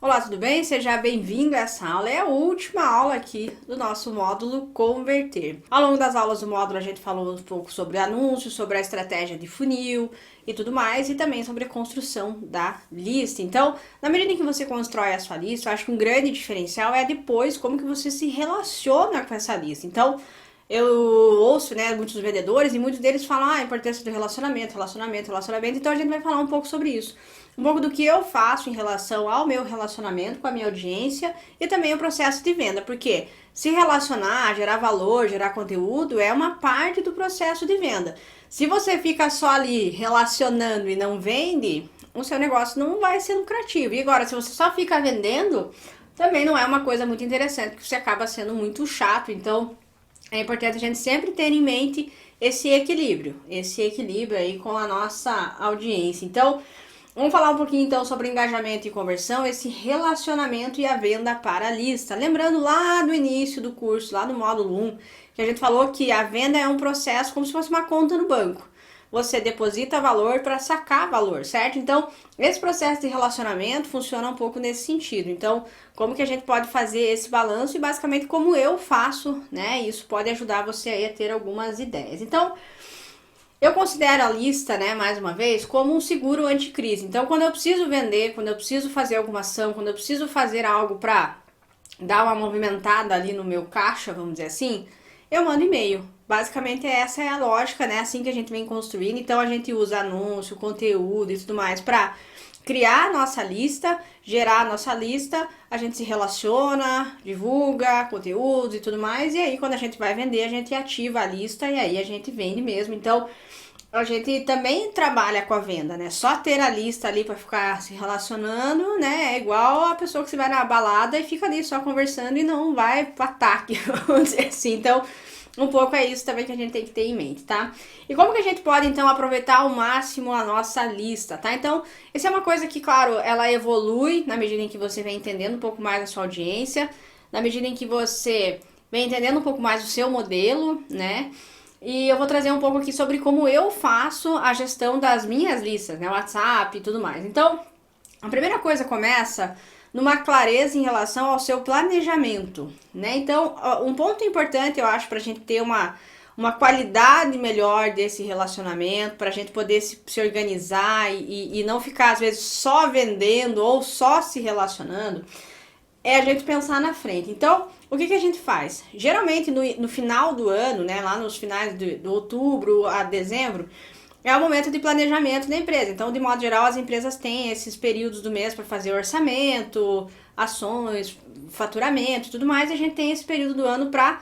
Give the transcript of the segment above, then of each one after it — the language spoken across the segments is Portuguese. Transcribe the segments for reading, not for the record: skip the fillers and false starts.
Olá, tudo bem? Seja bem-vindo a essa aula. É a última aula aqui do nosso módulo Converter. Ao longo das aulas do módulo, a gente falou um pouco sobre anúncios, sobre a estratégia de funil e tudo mais, e também sobre a construção da lista. Então, na medida em que você constrói a sua lista, eu acho que um grande diferencial é depois como que você se relaciona com essa lista. Então, eu ouço, muitos vendedores e muitos deles falam a importância do relacionamento, então a gente vai falar um pouco sobre isso. Um pouco do que eu faço em relação ao meu relacionamento com a minha audiência e também o processo de venda, porque se relacionar, gerar valor, gerar conteúdo é uma parte do processo de venda. Se você fica só ali relacionando e não vende, o seu negócio não vai ser lucrativo. E agora, se você só fica vendendo, também não é uma coisa muito interessante, porque você acaba sendo muito chato. Então, é importante a gente sempre ter em mente esse equilíbrio aí com a nossa audiência. Então, vamos falar um pouquinho então sobre engajamento e conversão, esse relacionamento e a venda para a lista. Lembrando lá no início do curso, lá no módulo 1, que a gente falou que a venda é um processo como se fosse uma conta no banco. Você deposita valor para sacar valor, certo? Então, esse processo de relacionamento funciona um pouco nesse sentido. Então, como que a gente pode fazer esse balanço e basicamente como eu faço, né? Isso pode ajudar você aí a ter algumas ideias. Então, eu considero a lista, mais uma vez, como um seguro anticrise. Então, quando eu preciso vender, quando eu preciso fazer alguma ação, quando eu preciso fazer algo para dar uma movimentada ali no meu caixa, vamos dizer assim, eu mando e-mail. Basicamente, essa é a lógica, assim que a gente vem construindo. Então, a gente usa anúncio, conteúdo e tudo mais para criar a nossa lista, gerar a nossa lista, a gente se relaciona, divulga conteúdos e tudo mais, e aí quando a gente vai vender, a gente ativa a lista e aí a gente vende mesmo. Então, a gente também trabalha com a venda, Só ter a lista ali para ficar se relacionando, é igual a pessoa que você vai na balada e fica ali só conversando e não vai pro ataque, vamos dizer assim. Então, um pouco é isso também que a gente tem que ter em mente, tá? E como que a gente pode, então, aproveitar ao máximo a nossa lista, tá? Então, essa é uma coisa que, claro, ela evolui na medida em que você vem entendendo um pouco mais a sua audiência, na medida em que você vem entendendo um pouco mais o seu modelo, E eu vou trazer um pouco aqui sobre como eu faço a gestão das minhas listas, WhatsApp e tudo mais. Então, a primeira coisa começa numa clareza em relação ao seu planejamento, Então, um ponto importante, eu acho, para a gente ter uma qualidade melhor desse relacionamento, para a gente poder se organizar e não ficar, às vezes, só vendendo ou só se relacionando, é a gente pensar na frente. Então, o que a gente faz? Geralmente, no final do ano, lá nos finais de outubro a dezembro, é o momento de planejamento da empresa. Então, de modo geral, as empresas têm esses períodos do mês para fazer orçamento, ações, faturamento e tudo mais. E a gente tem esse período do ano para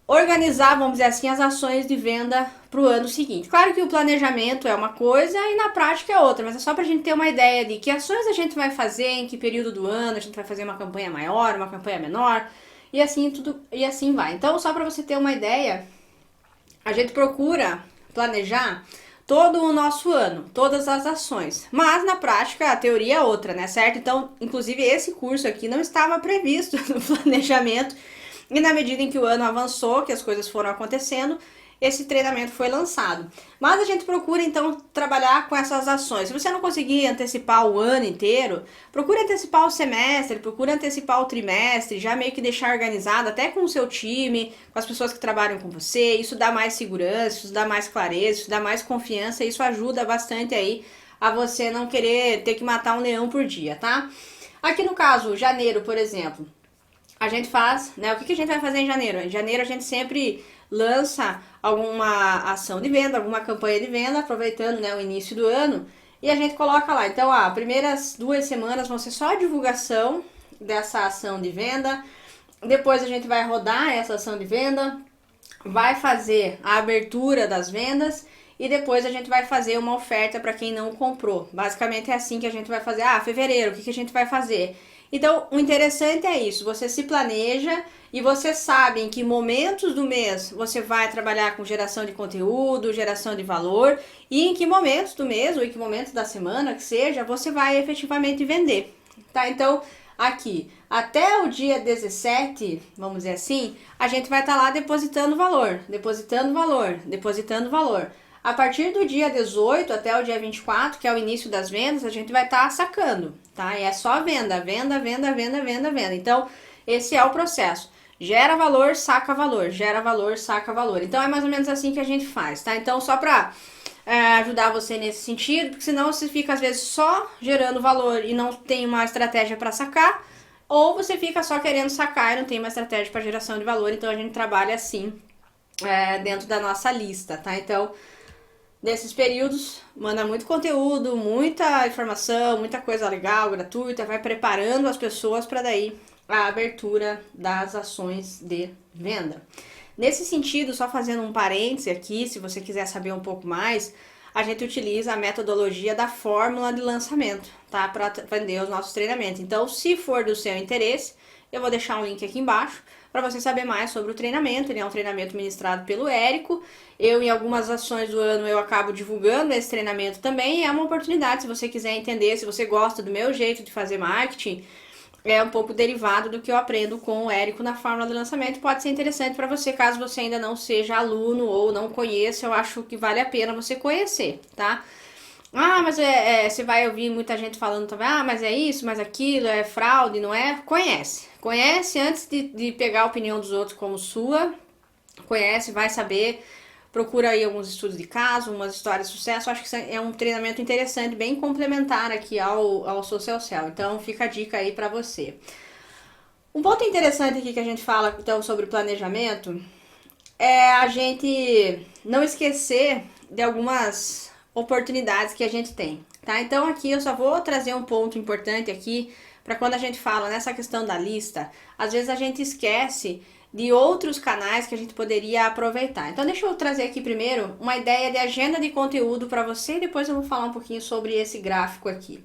organizar, vamos dizer assim, as ações de venda para o ano seguinte. Claro que o planejamento é uma coisa e na prática é outra, mas é só para a gente ter uma ideia de que ações a gente vai fazer, em que período do ano a gente vai fazer uma campanha maior, uma campanha menor, e assim vai. Então, só para você ter uma ideia, a gente procura planejar todo o nosso ano, todas as ações. Mas na prática a teoria é outra, certo? Então, inclusive esse curso aqui não estava previsto no planejamento. E na medida em que o ano avançou, que as coisas foram acontecendo, esse treinamento foi lançado. Mas a gente procura, então, trabalhar com essas ações. Se você não conseguir antecipar o ano inteiro, procure antecipar o semestre, procure antecipar o trimestre, já meio que deixar organizado, até com o seu time, com as pessoas que trabalham com você. Isso dá mais segurança, isso dá mais clareza, isso dá mais confiança, isso ajuda bastante aí a você não querer ter que matar um leão por dia, tá? Aqui no caso, janeiro, por exemplo, a gente faz, O que a gente vai fazer em janeiro? Em janeiro a gente sempre lança alguma ação de venda, alguma campanha de venda, aproveitando, o início do ano, e a gente coloca lá. Então, as primeiras 2 semanas vão ser só a divulgação dessa ação de venda, depois a gente vai rodar essa ação de venda, vai fazer a abertura das vendas, e depois a gente vai fazer uma oferta para quem não comprou. Basicamente é assim que a gente vai fazer. Fevereiro, o que a gente vai fazer? Então, o interessante é isso, você se planeja e você sabe em que momentos do mês você vai trabalhar com geração de conteúdo, geração de valor, e em que momentos do mês ou em que momentos da semana que seja, você vai efetivamente vender, tá? Então, aqui, até o dia 17, vamos dizer assim, a gente vai estar lá depositando valor, depositando valor, depositando valor. A partir do dia 18 até o dia 24, que é o início das vendas, a gente vai estar sacando, tá? E é só venda, venda, venda, venda, venda, venda. Então, esse é o processo. Gera valor, saca valor, gera valor, saca valor. Então, é mais ou menos assim que a gente faz, tá? Então, só pra ajudar você nesse sentido, porque senão você fica às vezes só gerando valor e não tem uma estratégia para sacar, ou você fica só querendo sacar e não tem uma estratégia para geração de valor. Então, a gente trabalha assim dentro da nossa lista, tá? Então, nesses períodos, manda muito conteúdo, muita informação, muita coisa legal, gratuita, vai preparando as pessoas para daí a abertura das ações de venda. Nesse sentido, só fazendo um parêntese aqui, se você quiser saber um pouco mais, a gente utiliza a metodologia da fórmula de lançamento, tá? Para vender os nossos treinamentos. Então, se for do seu interesse, eu vou deixar um link aqui embaixo para você saber mais sobre o treinamento. Ele é um treinamento ministrado pelo Érico. Eu, em algumas ações do ano, eu acabo divulgando esse treinamento também. É uma oportunidade, se você quiser entender, se você gosta do meu jeito de fazer marketing, é um pouco derivado do que eu aprendo com o Érico na fórmula de lançamento. Pode ser interessante para você, caso você ainda não seja aluno ou não conheça. Eu acho que vale a pena você conhecer, tá? Ah, mas você vai ouvir muita gente falando também, mas é isso, mas aquilo, é fraude, não é? Conhece. Conhece antes de pegar a opinião dos outros como sua. Conhece, vai saber. Procura aí alguns estudos de caso, umas histórias de sucesso. Acho que é um treinamento interessante, bem complementar aqui ao Social Cell. Então, fica a dica aí para você. Um ponto interessante aqui que a gente fala então sobre planejamento é a gente não esquecer de algumas oportunidades que a gente tem, tá? Então aqui eu só vou trazer um ponto importante aqui para quando a gente fala nessa questão da lista, às vezes a gente esquece de outros canais que a gente poderia aproveitar. Então deixa eu trazer aqui primeiro uma ideia de agenda de conteúdo para você e depois eu vou falar um pouquinho sobre esse gráfico aqui.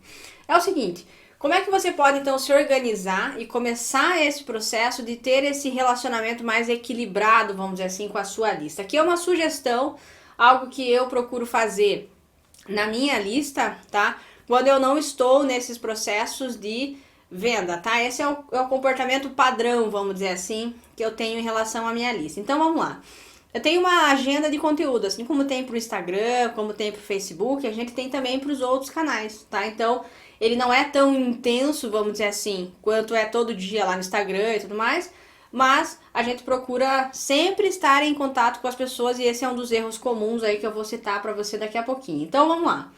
É o seguinte, como é que você pode então se organizar e começar esse processo de ter esse relacionamento mais equilibrado, vamos dizer assim, com a sua lista? Aqui é uma sugestão, algo que eu procuro fazer na minha lista, tá? Quando eu não estou nesses processos de venda, tá? Esse é o comportamento padrão, vamos dizer assim, que eu tenho em relação à minha lista. Então, vamos lá. Eu tenho uma agenda de conteúdo, assim como tem pro Instagram, como tem pro Facebook, a gente tem também pros outros canais, tá? Então, ele não é tão intenso, vamos dizer assim, quanto é todo dia lá no Instagram e tudo mais, mas a gente procura sempre estar em contato com as pessoas e esse é um dos erros comuns aí que eu vou citar para você daqui a pouquinho. Então vamos lá.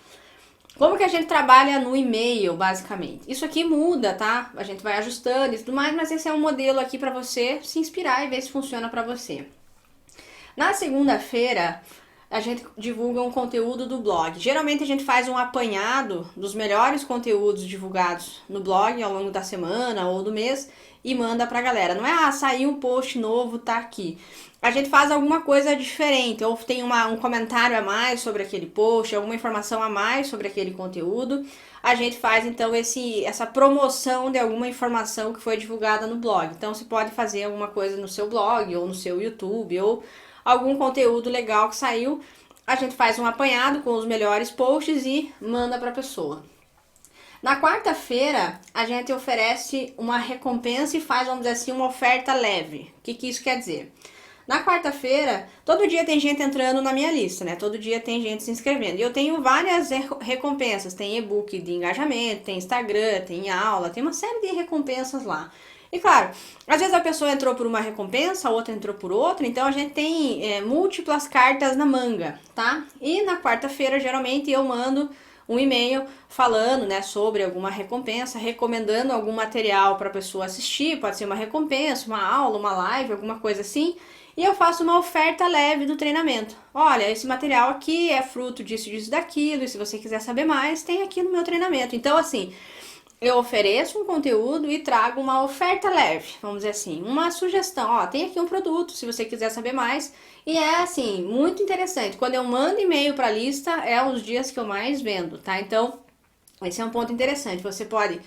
Como que a gente trabalha no e-mail, basicamente? Isso aqui muda, tá? A gente vai ajustando e tudo mais, mas esse é um modelo aqui para você se inspirar e ver se funciona para você. Na segunda-feira, a gente divulga um conteúdo do blog. Geralmente a gente faz um apanhado dos melhores conteúdos divulgados no blog ao longo da semana ou do mês e manda pra galera. Não é, saiu um post novo, tá aqui. A gente faz alguma coisa diferente, ou tem um comentário a mais sobre aquele post, alguma informação a mais sobre aquele conteúdo. A gente faz então essa promoção de alguma informação que foi divulgada no blog. Então você pode fazer alguma coisa no seu blog, ou no seu YouTube, ou algum conteúdo legal que saiu. A gente faz um apanhado com os melhores posts e manda para a pessoa. Na quarta-feira, a gente oferece uma recompensa e faz, vamos dizer assim, uma oferta leve. O que isso quer dizer? Na quarta-feira, todo dia tem gente entrando na minha lista, né? Todo dia tem gente se inscrevendo. E eu tenho várias recompensas. Tem e-book de engajamento, tem Instagram, tem aula, tem uma série de recompensas lá. E claro, às vezes a pessoa entrou por uma recompensa, a outra entrou por outra, então a gente tem múltiplas cartas na manga, tá? E na quarta-feira, geralmente, eu mando um e-mail falando, né, sobre alguma recompensa, recomendando algum material para a pessoa assistir, pode ser uma recompensa, uma aula, uma live, alguma coisa assim, e eu faço uma oferta leve do treinamento. Olha, esse material aqui é fruto disso, disso, daquilo, e se você quiser saber mais, tem aqui no meu treinamento. Então, assim, eu ofereço um conteúdo e trago uma oferta leve, vamos dizer assim, uma sugestão, ó, tem aqui um produto, se você quiser saber mais, e é assim, muito interessante, quando eu mando e-mail para a lista, é os dias que eu mais vendo, tá? Então, esse é um ponto interessante, você pode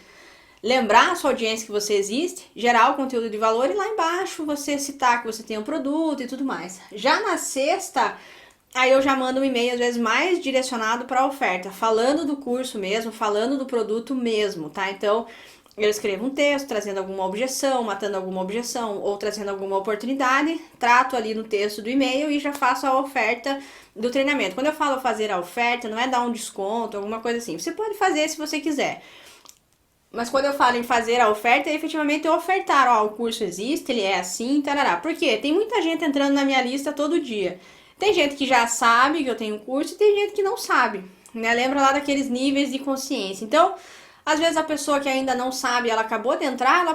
lembrar a sua audiência que você existe, gerar o conteúdo de valor e lá embaixo você citar que você tem um produto e tudo mais. Já na sexta, aí eu já mando um e-mail, às vezes, mais direcionado para a oferta, falando do curso mesmo, falando do produto mesmo, tá? Então, Eu escrevo um texto trazendo alguma objeção, matando alguma objeção ou trazendo alguma oportunidade, trato ali no texto do e-mail e já faço a oferta do treinamento. Quando eu falo fazer a oferta, não é dar um desconto, alguma coisa assim. Você pode fazer se você quiser. Mas quando eu falo em fazer a oferta, é efetivamente eu ofertar, ó, o curso existe, ele é assim, tarará. Por quê? Tem muita gente entrando na minha lista todo dia. Tem gente que já sabe que eu tenho um curso e tem gente que não sabe, né? Lembra lá daqueles níveis de consciência. Então, às vezes a pessoa que ainda não sabe, ela acabou de entrar, ela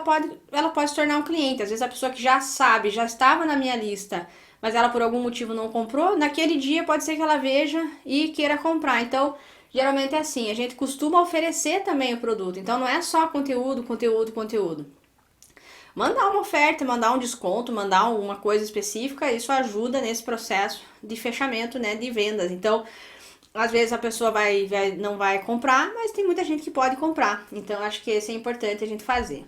pode se tornar um cliente. Às vezes a pessoa que já sabe, já estava na minha lista, mas ela por algum motivo não comprou, naquele dia pode ser que ela veja e queira comprar. Então, geralmente é assim, a gente costuma oferecer também o produto. Então não é só conteúdo, conteúdo, conteúdo. Mandar uma oferta, mandar um desconto, mandar uma coisa específica, isso ajuda nesse processo de fechamento, né, de vendas. Então, às vezes a pessoa não vai comprar, mas tem muita gente que pode comprar. Então, acho que esse é importante a gente fazer.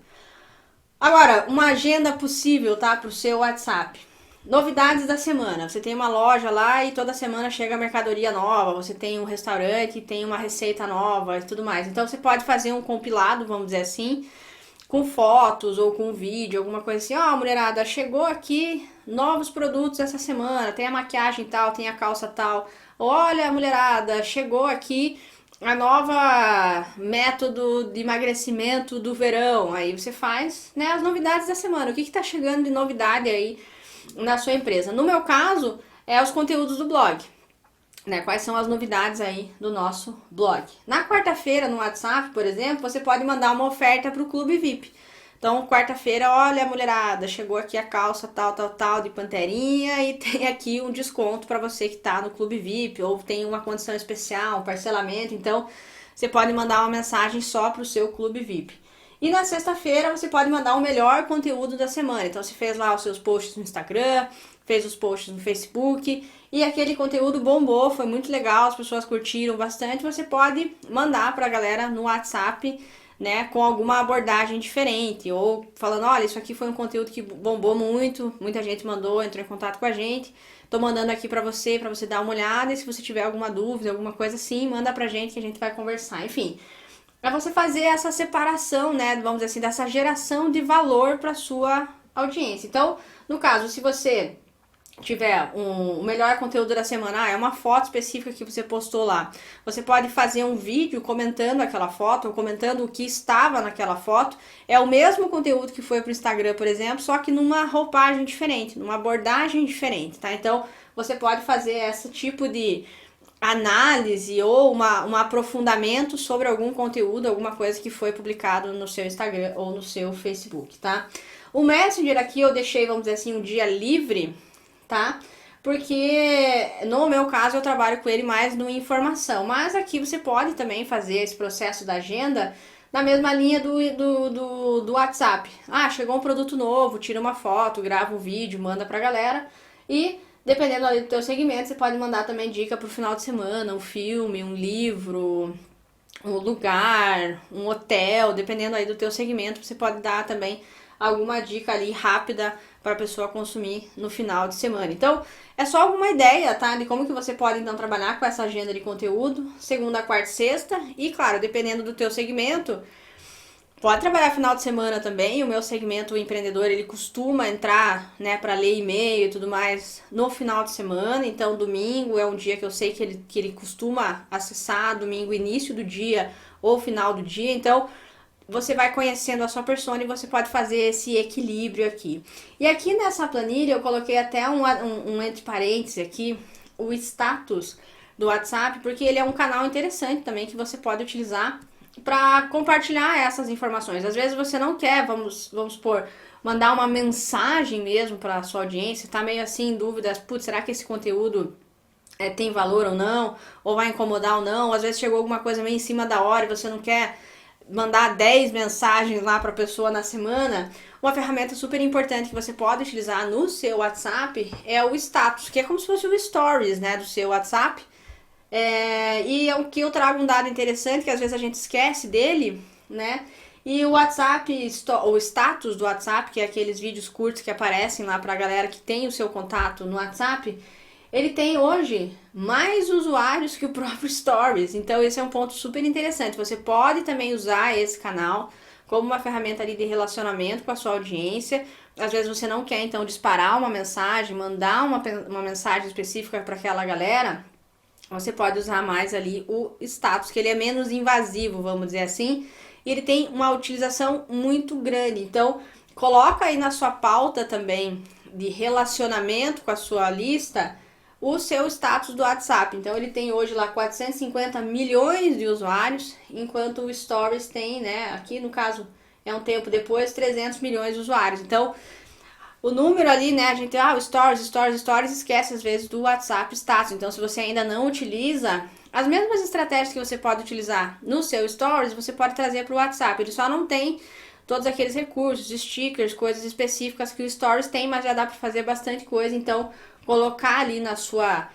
Agora, uma agenda possível, tá, para o seu WhatsApp. Novidades da semana. Você tem uma loja lá e toda semana chega mercadoria nova. Você tem um restaurante, tem uma receita nova e tudo mais. Então você pode fazer um compilado, vamos dizer assim, com fotos ou com vídeo, alguma coisa assim. Ó, mulherada, chegou aqui novos produtos essa semana. Tem a maquiagem tal, tem a calça tal. Olha, mulherada, chegou aqui a nova método de emagrecimento do verão. Aí você faz, né, as novidades da semana. O que tá chegando de novidade aí na sua empresa? No meu caso, é os conteúdos do blog, né? Quais são as novidades aí do nosso blog. Na quarta-feira, no WhatsApp, por exemplo, você pode mandar uma oferta para o Clube VIP. Então, quarta-feira, olha, mulherada, chegou aqui a calça tal, tal, tal de Panterinha e tem aqui um desconto para você que tá no Clube VIP, ou tem uma condição especial, um parcelamento. Então, você pode mandar uma mensagem só para o seu Clube VIP. E na sexta-feira você pode mandar o melhor conteúdo da semana. Então você fez lá os seus posts no Instagram, fez os posts no Facebook e aquele conteúdo bombou, foi muito legal, as pessoas curtiram bastante. Você pode mandar pra galera no WhatsApp, né, com alguma abordagem diferente, ou falando, olha, isso aqui foi um conteúdo que bombou muito, muita gente mandou, entrou em contato com a gente. Tô mandando aqui pra você dar uma olhada, e se você tiver alguma dúvida, alguma coisa assim, manda pra gente que a gente vai conversar. Enfim, é você fazer essa separação, né, vamos dizer assim, dessa geração de valor para sua audiência. Então, no caso, se você tiver o melhor conteúdo da semana, é uma foto específica que você postou lá, você pode fazer um vídeo comentando aquela foto, ou comentando o que estava naquela foto. É o mesmo conteúdo que foi para o Instagram, por exemplo, só que numa roupagem diferente, numa abordagem diferente, tá? Então, você pode fazer esse tipo de análise ou um aprofundamento sobre algum conteúdo, alguma coisa que foi publicado no seu Instagram ou no seu Facebook, tá? O Messenger aqui eu deixei, vamos dizer assim, um dia livre, tá? Porque no meu caso eu trabalho com ele mais no informação, mas aqui você pode também fazer esse processo da agenda na mesma linha do WhatsApp. Ah, chegou um produto novo, tira uma foto, grava um vídeo, manda pra galera e dependendo ali do teu segmento, você pode mandar também dica pro final de semana, um filme, um livro, um lugar, um hotel, dependendo aí do teu segmento, você pode dar também alguma dica ali rápida para a pessoa consumir no final de semana. Então, é só alguma ideia, tá, de como que você pode então trabalhar com essa agenda de conteúdo, segunda, quarta e sexta, e claro, dependendo do teu segmento, pode trabalhar final de semana também. O meu segmento o empreendedor, ele costuma entrar, né, para ler e-mail e tudo mais no final de semana. Então, domingo é um dia que eu sei que ele costuma acessar, domingo, início do dia ou final do dia. Então, você vai conhecendo a sua persona e você pode fazer esse equilíbrio aqui. E aqui nessa planilha eu coloquei até um entre parênteses aqui, o status do WhatsApp, porque ele é um canal interessante também que você pode utilizar para compartilhar essas informações. Às vezes você não quer, vamos supor, mandar uma mensagem mesmo para a sua audiência, tá meio assim em dúvidas, putz, será que esse conteúdo tem valor ou não, ou vai incomodar ou não? Às vezes chegou alguma coisa meio em cima da hora e você não quer mandar 10 mensagens lá para a pessoa na semana. Uma ferramenta super importante que você pode utilizar no seu WhatsApp é o status, que é como se fosse o stories, né, do seu WhatsApp. E é o que eu trago um dado interessante, que às vezes a gente esquece dele, né? E o WhatsApp, o status do WhatsApp, que é aqueles vídeos curtos que aparecem lá pra galera que tem o seu contato no WhatsApp, ele tem hoje mais usuários que o próprio Stories. Então esse é um ponto super interessante. Você pode também usar esse canal como uma ferramenta ali de relacionamento com a sua audiência. Às vezes você não quer, então, disparar uma mensagem, mandar uma mensagem específica para aquela galera, você pode usar mais ali o status, que ele é menos invasivo, vamos dizer assim, e ele tem uma utilização muito grande. Então, coloca aí na sua pauta também de relacionamento com a sua lista o seu status do WhatsApp. Então, ele tem hoje lá 450 milhões de usuários, enquanto o Stories tem, né, aqui no caso é um tempo depois, 300 milhões de usuários. Então, o número ali, né, a gente tem, o Stories, esquece às vezes do WhatsApp status. Então, se você ainda não utiliza, as mesmas estratégias que você pode utilizar no seu Stories, você pode trazer para o WhatsApp. Ele só não tem todos aqueles recursos, stickers, coisas específicas que o Stories tem, mas já dá para fazer bastante coisa. Então, colocar ali na sua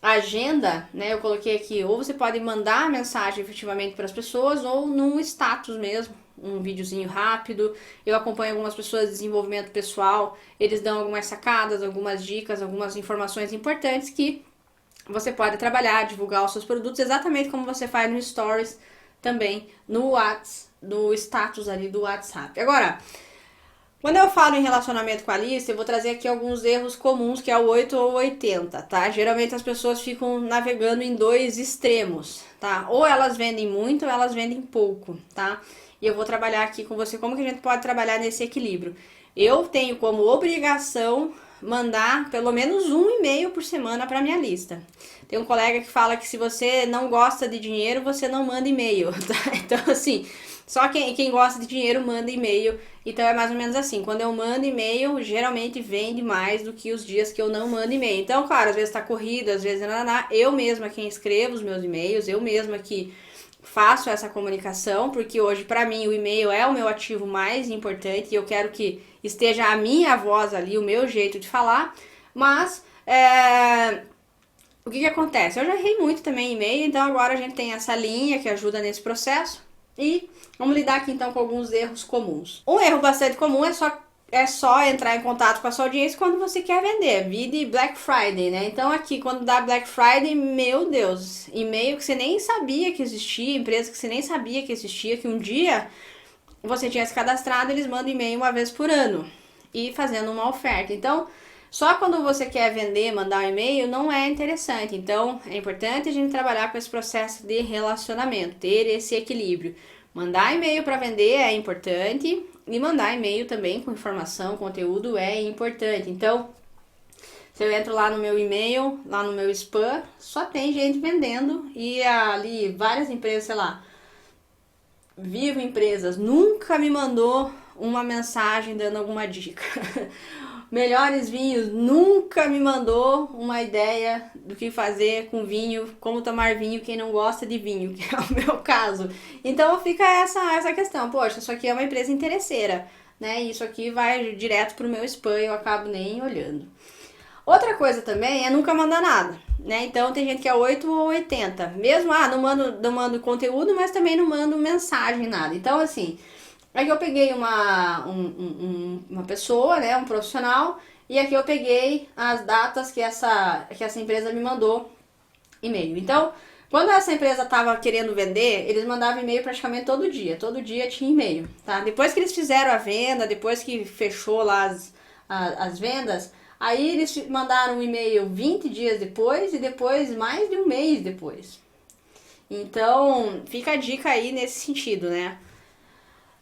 agenda, né, eu coloquei aqui, ou você pode mandar mensagem efetivamente para as pessoas, ou num status mesmo, um videozinho rápido. Eu acompanho algumas pessoas de desenvolvimento pessoal, eles dão algumas sacadas, algumas dicas, algumas informações importantes que você pode trabalhar, divulgar os seus produtos, exatamente como você faz no Stories, também no WhatsApp, no status ali do WhatsApp. Agora, quando eu falo em relacionamento com a lista, eu vou trazer aqui alguns erros comuns, que é o 8 ou 80, tá? Geralmente as pessoas ficam navegando em dois extremos, tá? Ou elas vendem muito ou elas vendem pouco, tá? E eu vou trabalhar aqui com você como que a gente pode trabalhar nesse equilíbrio. Eu tenho como obrigação mandar pelo menos um e-mail por semana para minha lista. Tem um colega que fala que se você não gosta de dinheiro, você não manda e-mail, tá? Então, assim, só quem gosta de dinheiro manda e-mail. Então é mais ou menos assim, quando eu mando e-mail, geralmente vende mais do que os dias que eu não mando e-mail. Então, claro, às vezes tá corrido, às vezes eu mesma quem escrevo os meus e-mails, eu mesma que faço essa comunicação, porque hoje para mim o e-mail é o meu ativo mais importante e eu quero que esteja a minha voz ali, o meu jeito de falar, mas o que acontece? Eu já errei muito também em e-mail, então agora a gente tem essa linha que ajuda nesse processo. E vamos lidar aqui então com alguns erros comuns. Um erro bastante comum é só entrar em contato com a sua audiência quando você quer vender. Vide Black Friday, né? Então aqui, quando dá Black Friday, meu Deus, e-mail que você nem sabia que existia, empresa que você nem sabia que existia, que um dia você tinha se cadastrado, eles mandam e-mail uma vez por ano e fazendo uma oferta. Então, só quando você quer vender, mandar um e-mail, não é interessante. Então, é importante a gente trabalhar com esse processo de relacionamento, ter esse equilíbrio. Mandar e-mail para vender é importante e mandar e-mail também com informação, conteúdo é importante. Então, se eu entro lá no meu e-mail, lá no meu spam, só tem gente vendendo e ali várias empresas, sei lá, Vivo Empresas, nunca me mandou uma mensagem dando alguma dica. Melhores Vinhos nunca me mandou uma ideia do que fazer com vinho, como tomar vinho quem não gosta de vinho, que é o meu caso. Então fica essa questão, poxa, isso aqui é uma empresa interesseira, né? Isso aqui vai direto pro meu spam e eu acabo nem olhando. Outra coisa também é nunca mandar nada, né? Então tem gente que é 8 ou 80. Mesmo, não mando conteúdo, mas também não mando mensagem, nada. Então, assim, aqui eu peguei uma pessoa, né, um profissional, e aqui eu peguei as datas que essa empresa me mandou e-mail. Então, quando essa empresa estava querendo vender, eles mandavam e-mail praticamente todo dia tinha e-mail, tá? Depois que eles fizeram a venda, depois que fechou lá as vendas, aí eles mandaram um e-mail 20 dias depois e depois mais de um mês depois. Então, fica a dica aí nesse sentido, né?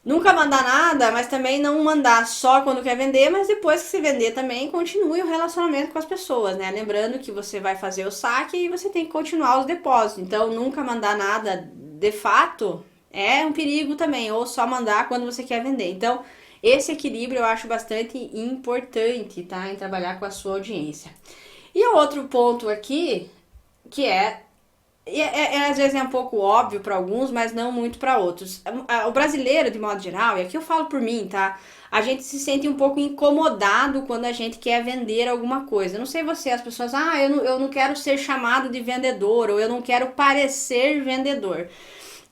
Nunca mandar nada, mas também não mandar só quando quer vender, mas depois que se vender também, continue o relacionamento com as pessoas, né? Lembrando que você vai fazer o saque e você tem que continuar os depósitos. Então, nunca mandar nada de fato é um perigo também, ou só mandar quando você quer vender. Então, esse equilíbrio eu acho bastante importante, tá? Em trabalhar com a sua audiência. E o outro ponto aqui, que às vezes é um pouco óbvio para alguns, mas não muito para outros. O brasileiro, de modo geral, e aqui eu falo por mim, tá? A gente se sente um pouco incomodado quando a gente quer vender alguma coisa. Eu não sei você, as pessoas, eu não quero ser chamado de vendedor, ou eu não quero parecer vendedor.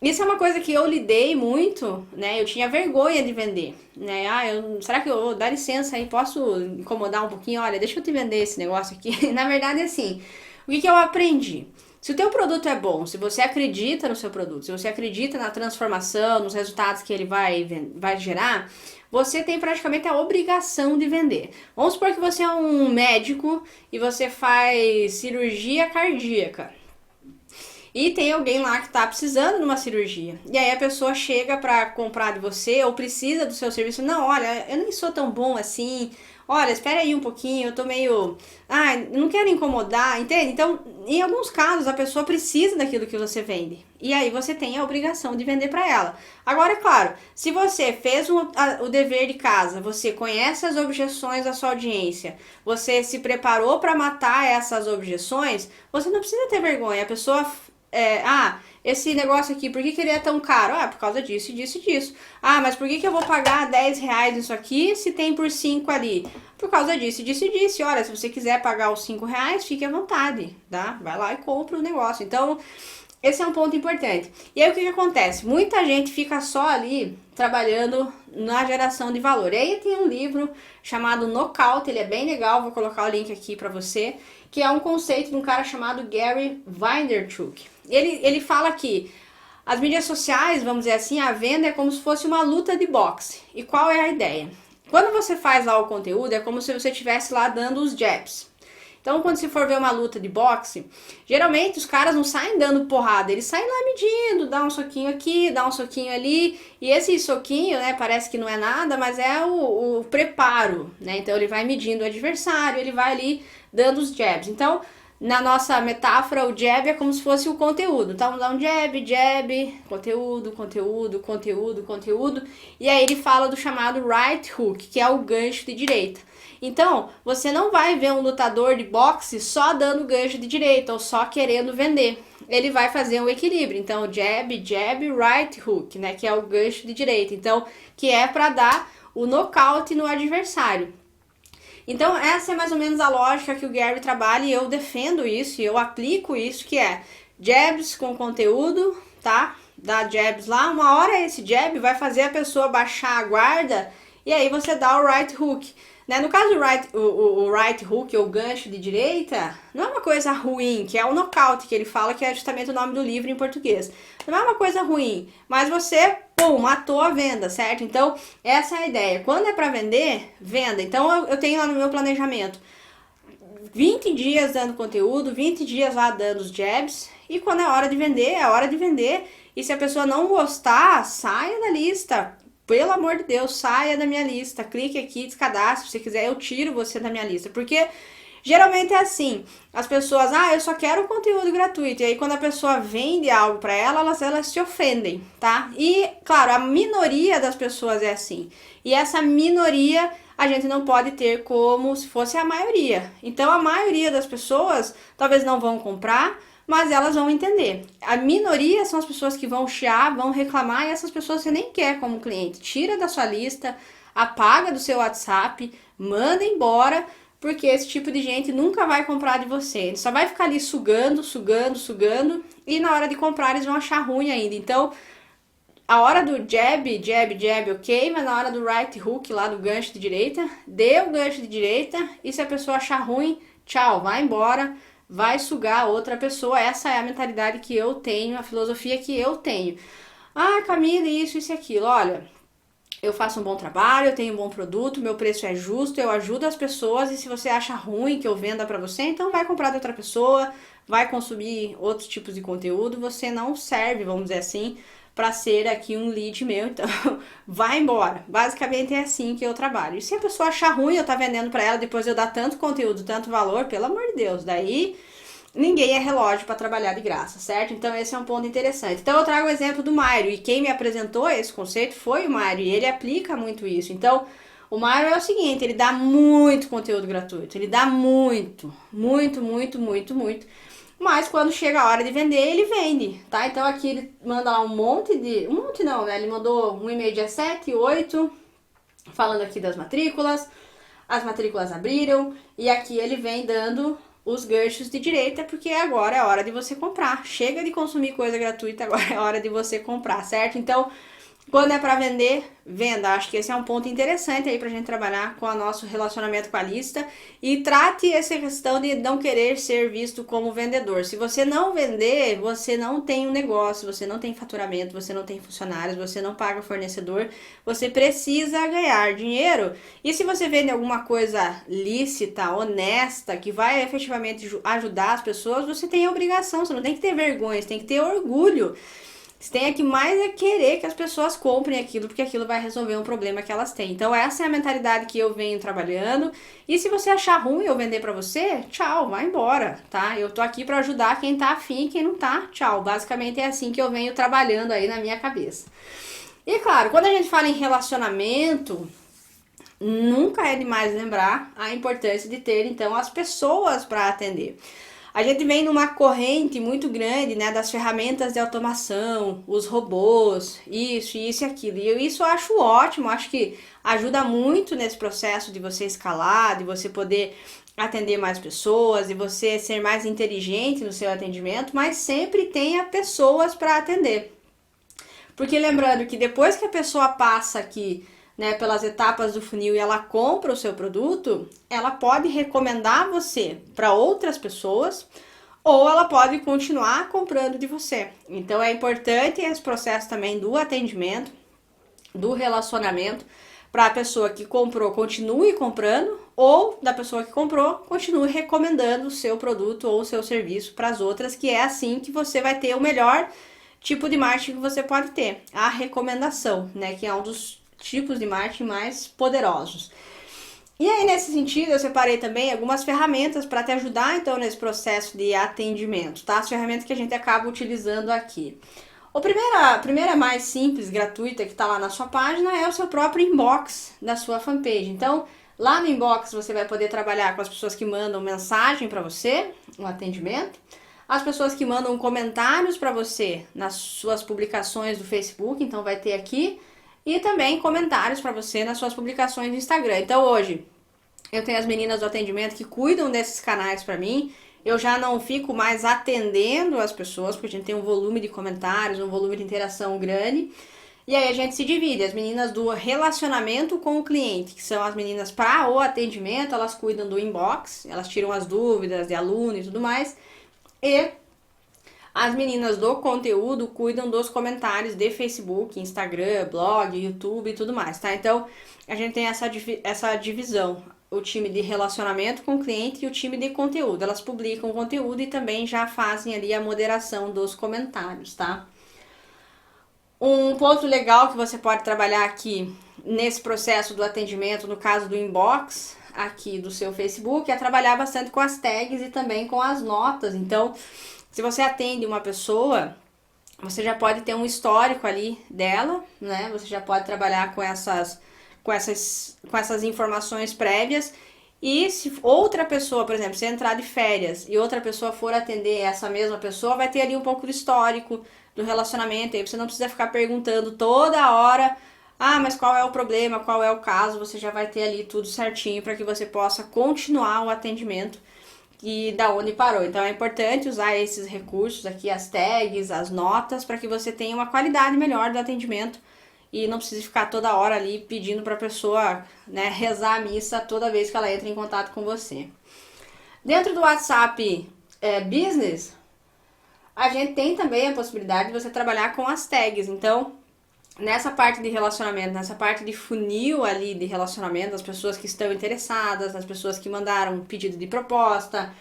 Isso é uma coisa que eu lidei muito, né? Eu tinha vergonha de vender, né? Será que eu, dá licença aí, posso incomodar um pouquinho? Olha, deixa eu te vender esse negócio aqui. Na verdade, assim, o que eu aprendi? Se o teu produto é bom, se você acredita no seu produto, se você acredita na transformação, nos resultados que ele vai gerar, você tem praticamente a obrigação de vender. Vamos supor que você é um médico e você faz cirurgia cardíaca. E tem alguém lá que tá precisando de uma cirurgia. E aí a pessoa chega para comprar de você ou precisa do seu serviço. Não, olha, eu nem sou tão bom assim. Olha, espera aí um pouquinho, eu tô meio... não quero incomodar, entende? Então, em alguns casos, a pessoa precisa daquilo que você vende. E aí você tem a obrigação de vender para ela. Agora, é claro, se você fez o dever de casa, você conhece as objeções da sua audiência, você se preparou para matar essas objeções, você não precisa ter vergonha. A pessoa... esse negócio aqui, por que ele é tão caro? Por causa disso, disso e disso. Mas por que eu vou pagar 10 reais nisso aqui se tem por 5 ali? Por causa disso, disso e disso. Olha, se você quiser pagar os 5 reais, fique à vontade, tá? Vai lá e compra o negócio. Então, esse é um ponto importante. E aí, o que acontece? Muita gente fica só ali trabalhando na geração de valor. E aí tem um livro chamado Knockout, ele é bem legal, vou colocar o link aqui pra você, que é um conceito de um cara chamado Gary Vaynerchuk. Ele fala que as mídias sociais, vamos dizer assim, a venda é como se fosse uma luta de boxe. E qual é a ideia? Quando você faz lá o conteúdo, é como se você estivesse lá dando os jabs. Então, quando você for ver uma luta de boxe, geralmente os caras não saem dando porrada, eles saem lá medindo, dá um soquinho aqui, dá um soquinho ali, e esse soquinho, né, parece que não é nada, mas é o preparo, né, então ele vai medindo o adversário, ele vai ali dando os jabs. Então, na nossa metáfora, o jab é como se fosse o conteúdo. Então, dá um jab, conteúdo, conteúdo, conteúdo, conteúdo. E aí ele fala do chamado right hook, que é o gancho de direita. Então, você não vai ver um lutador de boxe só dando gancho de direita ou só querendo vender. Ele vai fazer um equilíbrio. Então, jab, right hook, né, que é o gancho de direita. Então, que é para dar o nocaute no adversário. Então, essa é mais ou menos a lógica que o Gary trabalha e eu defendo isso e eu aplico isso, que é jabs com conteúdo, tá? Dá jabs lá, uma hora esse jab vai fazer a pessoa baixar a guarda e aí você dá o right hook. Né? No caso do o right hook, ou gancho de direita, não é uma coisa ruim, que é o nocaute que ele fala, que é justamente o nome do livro em português. Não é uma coisa ruim, mas você, matou a venda, certo? Então, essa é a ideia. Quando é para vender, venda. Então, eu tenho lá no meu planejamento 20 dias dando conteúdo, 20 dias lá dando os jabs, e quando é hora de vender, é hora de vender. E se a pessoa não gostar, saia da lista. Pelo amor de Deus, saia da minha lista, clique aqui, descadastre, se você quiser eu tiro você da minha lista, porque geralmente é assim, as pessoas, eu só quero conteúdo gratuito, e aí quando a pessoa vende algo para elas se ofendem, tá? E, claro, a minoria das pessoas é assim, e essa minoria a gente não pode ter como se fosse a maioria, então a maioria das pessoas talvez não vão comprar, mas elas vão entender. A minoria são as pessoas que vão chiar, vão reclamar, e essas pessoas você nem quer como cliente. Tira da sua lista, apaga do seu WhatsApp, manda embora, porque esse tipo de gente nunca vai comprar de você. Ele só vai ficar ali sugando, e na hora de comprar eles vão achar ruim ainda. Então, a hora do jab, ok, mas na hora do right hook, lá do gancho de direita, dê o gancho de direita, e se a pessoa achar ruim, tchau, vai embora, vai sugar outra pessoa. Essa é a mentalidade que eu tenho, a filosofia que eu tenho. Camila, isso e aquilo. Olha, eu faço um bom trabalho, eu tenho um bom produto, meu preço é justo, eu ajudo as pessoas, e se você acha ruim que eu venda pra você, então vai comprar de outra pessoa, vai consumir outros tipos de conteúdo, você não serve, vamos dizer assim, para ser aqui um lead meu, então vai embora. Basicamente é assim que eu trabalho. E se a pessoa achar ruim eu tá vendendo para ela, depois eu dar tanto conteúdo, tanto valor, pelo amor de Deus, daí ninguém é relógio para trabalhar de graça, certo? Então esse é um ponto interessante. Então eu trago o exemplo do Mário, e quem me apresentou esse conceito foi o Mário, e ele aplica muito isso. Então o Mário é o seguinte, ele dá muito conteúdo gratuito, ele dá muito, mas quando chega a hora de vender, ele vende, tá? Então aqui ele manda lá um monte não, né? Ele mandou um e-mail dia 7, 8, falando aqui das matrículas, as matrículas abriram, e aqui ele vem dando os ganchos de direita, porque agora é a hora de você comprar. Chega de consumir coisa gratuita, agora é a hora de você comprar, certo? Então, Quando é para vender, venda. Acho que esse é um ponto interessante aí pra gente trabalhar com o nosso relacionamento com a lista e trate essa questão de não querer ser visto como vendedor. Se você não vender, você não tem um negócio, você não tem faturamento, você não tem funcionários, você não paga fornecedor, você precisa ganhar dinheiro. E se você vende alguma coisa lícita, honesta, que vai efetivamente ajudar as pessoas, você tem a obrigação, você não tem que ter vergonha, você tem que ter orgulho. Você tem aqui mais é querer que as pessoas comprem aquilo, porque aquilo vai resolver um problema que elas têm. Então essa é a mentalidade que eu venho trabalhando. E se você achar ruim eu vender pra você, tchau, vai embora, tá? Eu tô aqui pra ajudar quem tá afim e quem não tá, tchau. Basicamente é assim que eu venho trabalhando aí na minha cabeça. E claro, quando a gente fala em relacionamento, nunca é demais lembrar a importância de ter então as pessoas para atender. A gente vem numa corrente muito grande, né, das ferramentas de automação, os robôs, isso e aquilo. E eu isso acho ótimo, acho que ajuda muito nesse processo de você escalar, de você poder atender mais pessoas, de você ser mais inteligente no seu atendimento, mas sempre tenha pessoas para atender. Porque lembrando que depois que a pessoa passa aqui, né, pelas etapas do funil e ela compra o seu produto, ela pode recomendar você para outras pessoas ou ela pode continuar comprando de você. Então é importante esse processo também do atendimento, do relacionamento, para a pessoa que comprou continue comprando ou da pessoa que comprou continue recomendando o seu produto ou o seu serviço para as outras, que é assim que você vai ter o melhor tipo de marketing que você pode ter, a recomendação, né, que é um dos tipos de marketing mais poderosos. E aí, nesse sentido, eu separei também algumas ferramentas para te ajudar, então, nesse processo de atendimento, tá? As ferramentas que a gente acaba utilizando aqui. A primeira mais simples, gratuita, que está lá na sua página, é o seu próprio inbox da sua fanpage. Então, lá no inbox você vai poder trabalhar com as pessoas que mandam mensagem para você, um atendimento, as pessoas que mandam comentários para você nas suas publicações do Facebook, então vai ter aqui, e também comentários para você nas suas publicações do Instagram. Então hoje eu tenho as meninas do atendimento que cuidam desses canais para mim. Eu já não fico mais atendendo as pessoas, porque a gente tem um volume de comentários, um volume de interação grande. E aí a gente se divide. As meninas do relacionamento com o cliente, que são as meninas para o atendimento, elas cuidam do inbox, elas tiram as dúvidas de aluno e tudo mais. E as meninas do conteúdo cuidam dos comentários de Facebook, Instagram, blog, YouTube e tudo mais, tá? Então, a gente tem essa divisão. O time de relacionamento com o cliente e o time de conteúdo. Elas publicam o conteúdo e também já fazem ali a moderação dos comentários, tá? Um ponto legal que você pode trabalhar aqui nesse processo do atendimento, no caso do inbox aqui do seu Facebook, é trabalhar bastante com as tags e também com as notas. Então, se você atende uma pessoa, você já pode ter um histórico ali dela, né? Você já pode trabalhar com essas informações prévias. E se outra pessoa, por exemplo, se entrar de férias e outra pessoa for atender essa mesma pessoa, vai ter ali um pouco do histórico do relacionamento. Aí você não precisa ficar perguntando toda hora, ah, mas qual é o problema, qual é o caso. Você já vai ter ali tudo certinho para que você possa continuar o atendimento e da onde parou. Então é importante usar esses recursos aqui, as tags, as notas, para que você tenha uma qualidade melhor do atendimento e não precise ficar toda hora ali pedindo para a pessoa, né, rezar a missa toda vez que ela entra em contato com você. Dentro do WhatsApp Business, a gente tem também a possibilidade de você trabalhar com as tags. Então, nessa parte de relacionamento, nessa parte de funil ali de relacionamento, das pessoas que estão interessadas, das pessoas que mandaram pedido de proposta,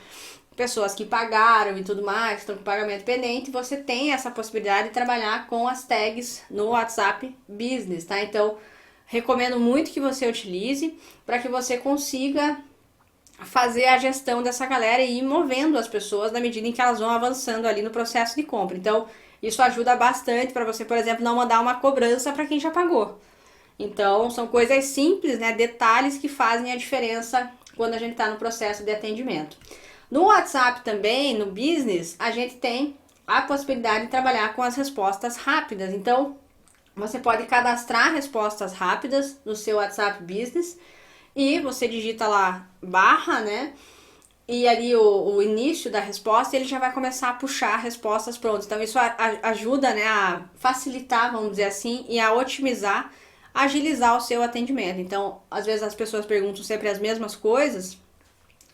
pessoas que pagaram e tudo mais, estão com pagamento pendente, você tem essa possibilidade de trabalhar com as tags no WhatsApp Business, tá? Então, recomendo muito que você utilize para que você consiga fazer a gestão dessa galera e ir movendo as pessoas na medida em que elas vão avançando ali no processo de compra. Então, isso ajuda bastante para você, por exemplo, não mandar uma cobrança para quem já pagou. Então, são coisas simples, né? Detalhes que fazem a diferença quando a gente está no processo de atendimento. No WhatsApp também, no Business, a gente tem a possibilidade de trabalhar com as respostas rápidas. Então, você pode cadastrar respostas rápidas no seu WhatsApp Business e você digita lá barra, né? e ali o início da resposta, ele já vai começar a puxar respostas prontas. Então isso ajuda, né, a facilitar, vamos dizer assim, e a otimizar, agilizar o seu atendimento. Então, às vezes as pessoas perguntam sempre as mesmas coisas,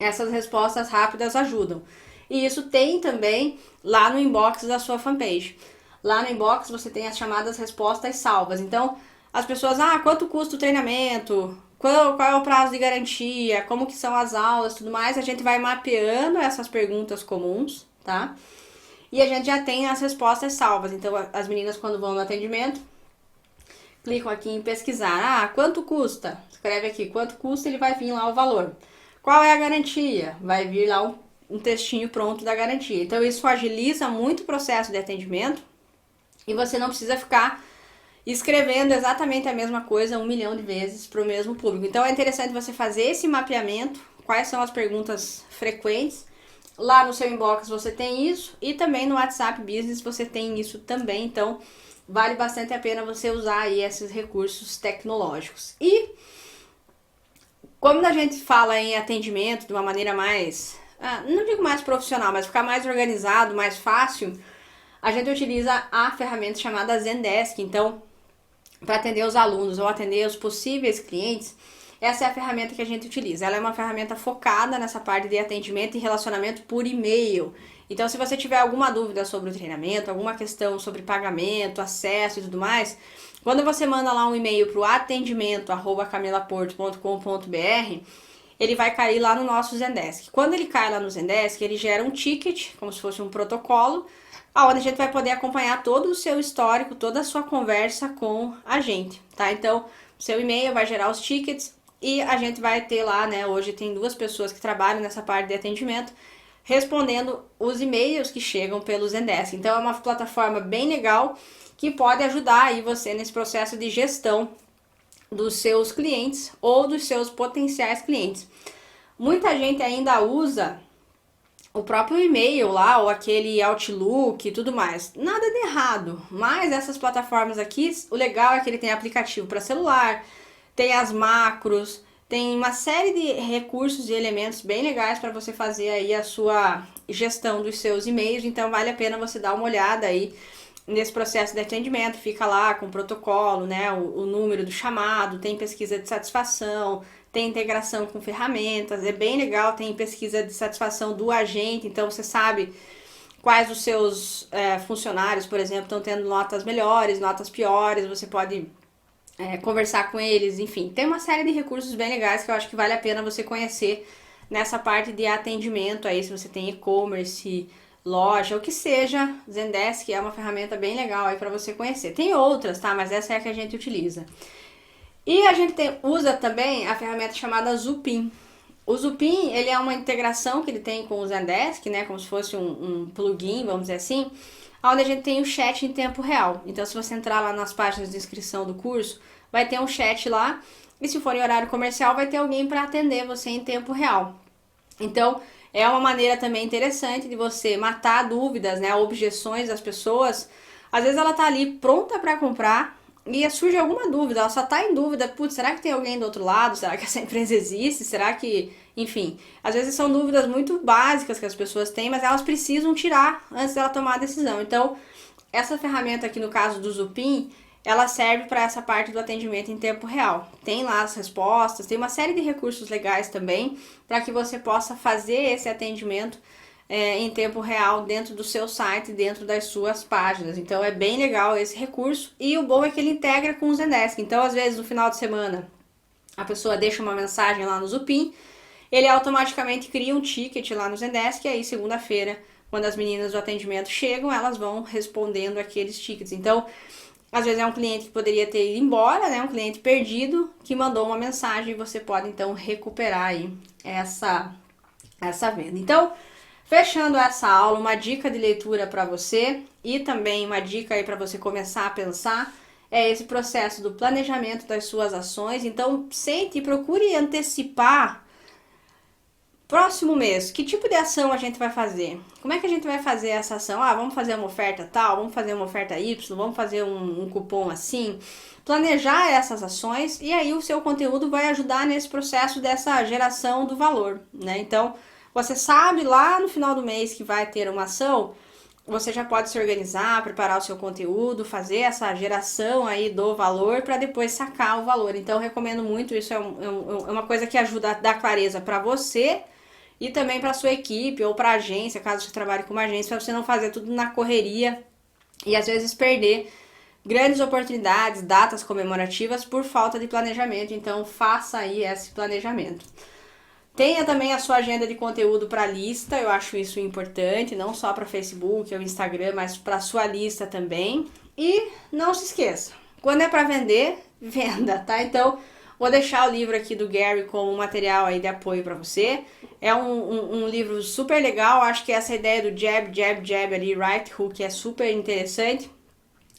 essas respostas rápidas ajudam. E isso tem também lá no inbox da sua fanpage. Lá no inbox você tem as chamadas respostas salvas. Então, as pessoas, quanto custa o treinamento? Qual é o prazo de garantia? Como que são as aulas, tudo mais. A gente vai mapeando essas perguntas comuns, tá? E a gente já tem as respostas salvas. Então, as meninas quando vão no atendimento, clicam aqui em pesquisar. Quanto custa? Escreve aqui, quanto custa, ele vai vir lá o valor. Qual é a garantia? Vai vir lá um textinho pronto da garantia. Então, isso agiliza muito o processo de atendimento e você não precisa ficar escrevendo exatamente a mesma coisa 1 milhão de vezes para o mesmo público. Então, é interessante você fazer esse mapeamento, quais são as perguntas frequentes. Lá no seu inbox você tem isso e também no WhatsApp Business você tem isso também. Então, vale bastante a pena você usar aí esses recursos tecnológicos. E como a gente fala em atendimento de uma maneira mais, não digo mais profissional, mas ficar mais organizado, mais fácil, a gente utiliza a ferramenta chamada Zendesk. Então, para atender os alunos ou atender os possíveis clientes, essa é a ferramenta que a gente utiliza. Ela é uma ferramenta focada nessa parte de atendimento e relacionamento por e-mail. Então, se você tiver alguma dúvida sobre o treinamento, alguma questão sobre pagamento, acesso e tudo mais, quando você manda lá um e-mail para o atendimento@camelaporto.com.br, ele vai cair lá no nosso Zendesk. Quando ele cai lá no Zendesk, ele gera um ticket, como se fosse um protocolo, onde a gente vai poder acompanhar todo o seu histórico, toda a sua conversa com a gente, tá? Então, o seu e-mail vai gerar os tickets e a gente vai ter lá, né? Hoje tem 2 pessoas que trabalham nessa parte de atendimento, respondendo os e-mails que chegam pelo Zendesk. Então, é uma plataforma bem legal que pode ajudar aí você nesse processo de gestão dos seus clientes ou dos seus potenciais clientes. Muita gente ainda usa o próprio e-mail lá, ou aquele Outlook e tudo mais. Nada de errado, mas essas plataformas aqui, o legal é que ele tem aplicativo para celular, tem as macros, tem uma série de recursos e elementos bem legais para você fazer aí a sua gestão dos seus e-mails, então vale a pena você dar uma olhada aí nesse processo de atendimento. Fica lá com o protocolo, né, o número do chamado, tem pesquisa de satisfação, tem integração com ferramentas, é bem legal, tem pesquisa de satisfação do agente, então você sabe quais os seus funcionários, por exemplo, estão tendo notas melhores, notas piores, você pode conversar com eles, enfim, tem uma série de recursos bem legais que eu acho que vale a pena você conhecer nessa parte de atendimento aí, se você tem e-commerce, loja, o que seja. Zendesk é uma ferramenta bem legal aí para você conhecer. Tem outras, tá? Mas essa é a que a gente utiliza. E a gente usa também a ferramenta chamada Zupin. O Zupin, ele é uma integração que ele tem com o Zendesk, né? Como se fosse um plugin, vamos dizer assim, onde a gente tem o chat em tempo real. Então, se você entrar lá nas páginas de inscrição do curso, vai ter um chat lá. E se for em horário comercial, vai ter alguém para atender você em tempo real. Então, é uma maneira também interessante de você matar dúvidas, né? Objeções das pessoas. Às vezes ela tá ali pronta para comprar e surge alguma dúvida, ela só tá em dúvida, putz, será que tem alguém do outro lado? Será que essa empresa existe? Será que... Enfim, às vezes são dúvidas muito básicas que as pessoas têm, mas elas precisam tirar antes dela tomar a decisão. Então, essa ferramenta aqui no caso do Zupin, ela serve para essa parte do atendimento em tempo real. Tem lá as respostas, tem uma série de recursos legais também para que você possa fazer esse atendimento em tempo real dentro do seu site, dentro das suas páginas. Então é bem legal esse recurso e o bom é que ele integra com o Zendesk. Então às vezes no final de semana a pessoa deixa uma mensagem lá no Zupin, ele automaticamente cria um ticket lá no Zendesk e aí segunda-feira, quando as meninas do atendimento chegam, elas vão respondendo aqueles tickets. Então às vezes é um cliente que poderia ter ido embora, né? Um cliente perdido que mandou uma mensagem e você pode então recuperar aí essa venda. Então, fechando essa aula, uma dica de leitura para você e também uma dica aí para você começar a pensar é esse processo do planejamento das suas ações. Então, sente e procure antecipar. Próximo mês, que tipo de ação a gente vai fazer? Como é que a gente vai fazer essa ação? Vamos fazer uma oferta tal, vamos fazer uma oferta Y, vamos fazer um cupom assim. Planejar essas ações e aí o seu conteúdo vai ajudar nesse processo dessa geração do valor, né? Então, Você sabe lá no final do mês que vai ter uma ação, você já pode se organizar, preparar o seu conteúdo, fazer essa geração aí do valor para depois sacar o valor. Então, eu recomendo muito, isso é uma coisa que ajuda a dar clareza para você e também para sua equipe ou para a agência, caso você trabalhe com uma agência, para você não fazer tudo na correria e às vezes perder grandes oportunidades, datas comemorativas por falta de planejamento. Então, faça aí esse planejamento. Tenha também a sua agenda de conteúdo para lista, eu acho isso importante, não só para Facebook ou Instagram, mas para sua lista também. E não se esqueça, quando é para vender, venda, tá? Então, vou deixar o livro aqui do Gary como material aí de apoio para você. É um livro super legal, acho que essa ideia do jab, jab, jab ali, right hook, é super interessante.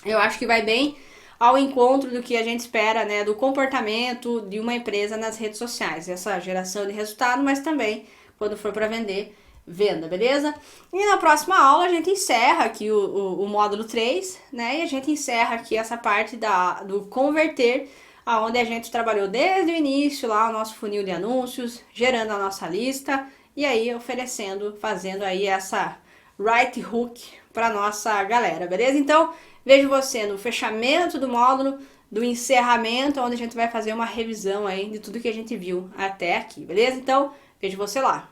Eu acho que vai bem ao encontro do que a gente espera, né, do comportamento de uma empresa nas redes sociais, essa geração de resultado, mas também quando for para vender, venda, beleza? E na próxima aula a gente encerra aqui o módulo 3, né, e a gente encerra aqui essa parte do converter, aonde a gente trabalhou desde o início lá o nosso funil de anúncios, gerando a nossa lista e aí oferecendo, fazendo aí essa right hook para nossa galera, beleza? Então, vejo você no fechamento do módulo, do encerramento, onde a gente vai fazer uma revisão aí de tudo que a gente viu até aqui, beleza? Então, vejo você lá.